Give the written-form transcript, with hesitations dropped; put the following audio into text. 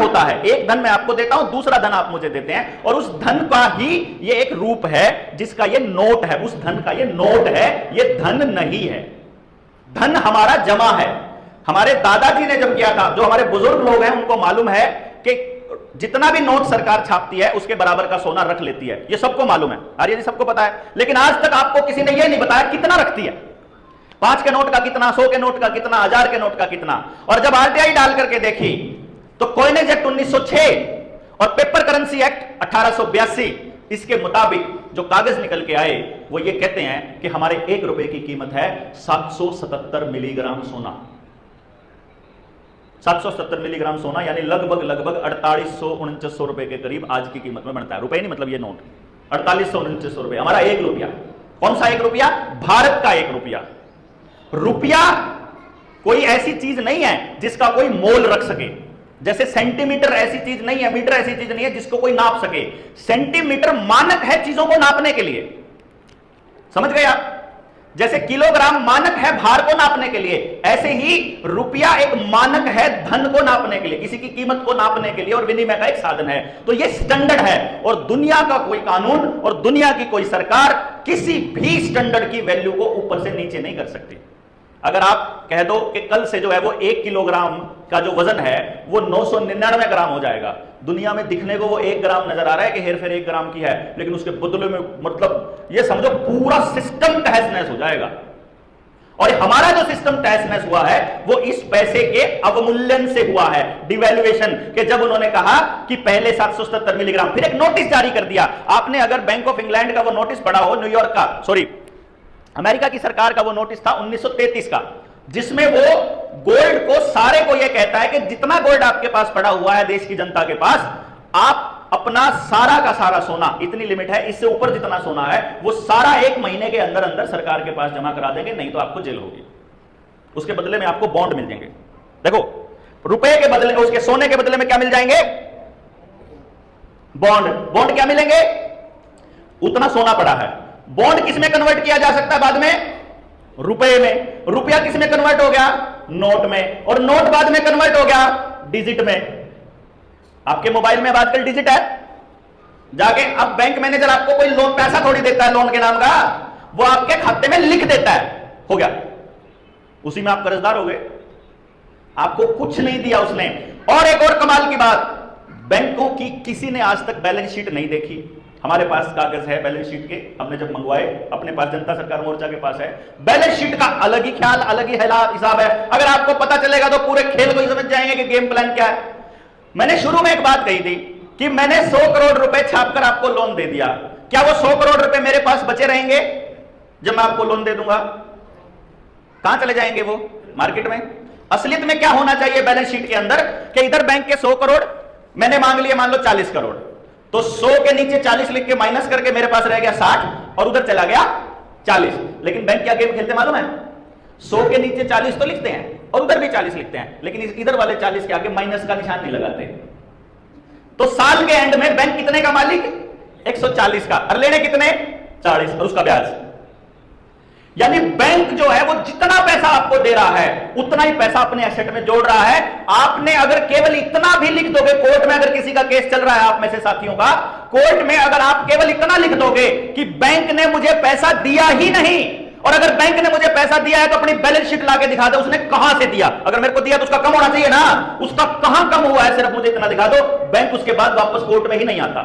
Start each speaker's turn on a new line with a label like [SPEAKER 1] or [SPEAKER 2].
[SPEAKER 1] होता है, एक धन मैं आपको देता हूं, दूसरा धन आप मुझे देते हैं, और उस धन का ही ये एक रूप है जिसका ये नोट है, उस धन का ये नोट है, ये धन नहीं है। धन हमारा जमा है। हमारे दादाजी ने जब किया था, जो हमारे बुजुर्ग लोग हैं उनको मालूम है कि जितना भी नोट सरकार छापती है उसके बराबर का सोना रख लेती है, ये सबको मालूम है, आर्य जी सबको पता है। लेकिन आज तक आपको किसी ने यह नहीं बताया कितना रखती है, 5 के नोट का कितना, 100 के नोट का कितना, 1000 के नोट का कितना। और जब आरटीआई डाल करके देखी तो कॉइनेज एक्ट 1906 और पेपर करेंसी एक्ट 1882, इसके मुताबिक जो कागज निकल के आए वो ये कहते हैं कि हमारे 1 रुपए की कीमत है 777 मिलीग्राम सोना। 770 मिलीग्राम सोना यानी लगभग 4800-4900 रुपए के करीब आज की कीमत में बनता है। रुपए नहीं, मतलब ये नोट 4800-4900 रुपए हमारा 1 रुपया। कौन सा 1 रुपया? भारत का 1 रुपया। रुपया कोई ऐसी चीज नहीं है जिसका कोई मोल रख सके, जैसे सेंटीमीटर ऐसी चीज नहीं है, मीटर ऐसी चीज नहीं है जिसको कोई नाप सके। सेंटीमीटर मानक है चीजों को नापने के लिए, समझ गए आप? जैसे किलोग्राम मानक है भार को नापने के लिए, ऐसे ही रुपया एक मानक है धन को नापने के लिए, किसी की कीमत को नापने के लिए और विनिमय का एक साधन है। तो यह स्टैंडर्ड है और दुनिया का कोई कानून और दुनिया की कोई सरकार किसी भी स्टैंडर्ड की वैल्यू को ऊपर से नीचे नहीं कर सकती। अगर आप कह दो कि कल से जो है वो 1 किलोग्राम का जो वजन है वो 999 ग्राम हो जाएगा, दुनिया में दिखने को वो 1 ग्राम नजर आ रहा है कि हेरफेर 1 ग्राम की है, लेकिन उसके बदले में मतलब ये समझो पूरा सिस्टम तहस नहस हो जाएगा। और हमारा जो सिस्टम तहस नहस हुआ है वो इस पैसे के अवमूल्यन से हुआ है, डिवैल्यूएशन के। जब उन्होंने कहा कि पहले 777 मिलीग्राम, फिर एक नोटिस जारी कर दिया। आपने अगर बैंक ऑफ इंग्लैंड का वो नोटिस पढ़ा हो, न्यूयॉर्क का, सॉरी अमेरिका की सरकार का वो नोटिस था 1933 का, जिसमें वो गोल्ड को सारे को ये कहता है कि जितना गोल्ड आपके पास पड़ा हुआ है देश की जनता के पास, आप अपना सारा का सारा सोना, इतनी लिमिट है, इससे ऊपर जितना सोना है वो सारा 1 महीने के अंदर अंदर सरकार के पास जमा करा देंगे, नहीं तो आपको जेल होगी। उसके बदले में आपको बॉन्ड मिल जाएंगे। देखो, रुपए के बदले, उसके सोने के बदले में क्या मिल जाएंगे? बॉन्ड। बॉन्ड क्या मिलेंगे? उतना सोना पड़ा है। बॉन्ड किस में कन्वर्ट किया जा सकता है बाद में? रुपए में। रुपया किस में कन्वर्ट हो गया? नोट में। और नोट बाद में कन्वर्ट हो गया डिजिट में। आपके मोबाइल में आजकल डिजिट है, जाके अब बैंक मैनेजर आपको कोई लोन पैसा थोड़ी देता है लोन के नाम का, वो आपके खाते में लिख देता है, हो गया, उसी में आप कर्जदार हो गए, आपको कुछ नहीं दिया उसने। और एक और कमाल की बात, बैंकों की किसी ने आज तक बैलेंस शीट नहीं देखी। हमारे पास कागज है बैलेंस शीट के, हमने जब मंगवाए, अपने पास जनता सरकार मोर्चा के पास है, बैलेंस शीट का अलग ही ख्याल, अलग ही हिसाब है। अगर आपको पता चलेगा तो पूरे खेल को ही समझ जाएंगे कि गेम प्लान क्या है। मैंने शुरू में एक बात कही थी कि मैंने 100 करोड़ रुपए छापकर आपको लोन दे दिया, क्या वो 100 करोड़ रुपए मेरे पास बचे रहेंगे जब मैं आपको लोन दे दूंगा? कहां चले जाएंगे वो? मार्केट में। असलियत में क्या होना चाहिए बैलेंस शीट के अंदर कि इधर बैंक के 100 करोड़ मैंने मांग लिए, मान लो 40 करोड़, तो 100 के नीचे 40 लिख के माइनस करके मेरे पास रह गया 60 और उधर चला गया 40। लेकिन बैंक क्या गेम खेलते मालूम है? 100 के नीचे 40 तो लिखते हैं और उधर भी 40 लिखते हैं, लेकिन इधर वाले 40 के आगे माइनस का निशान नहीं लगाते। तो साल के एंड में बैंक कितने का मालिक? 140 का, और लेने कितने? 40, और उसका ब्याज। यानी बैंक जो है वो जितना पैसा आपको दे रहा है उतना ही पैसा अपने एसेट में जोड़ रहा है। आपने अगर केवल इतना भी लिख दोगे, कोर्ट में अगर किसी का केस चल रहा है आप में से साथियों का, कोर्ट में अगर आप केवल इतना लिख दोगे कि बैंक ने मुझे पैसा दिया ही नहीं, और अगर बैंक ने मुझे पैसा दिया है तो अपनी बैलेंस शीट लाके दिखा दो उसने कहां से दिया। अगर मेरे को दिया तो उसका कम होना चाहिए ना, उसका कहां कम हुआ है सिर्फ मुझे इतना दिखा दो, बैंक उसके बाद वापस कोर्ट में ही नहीं आता।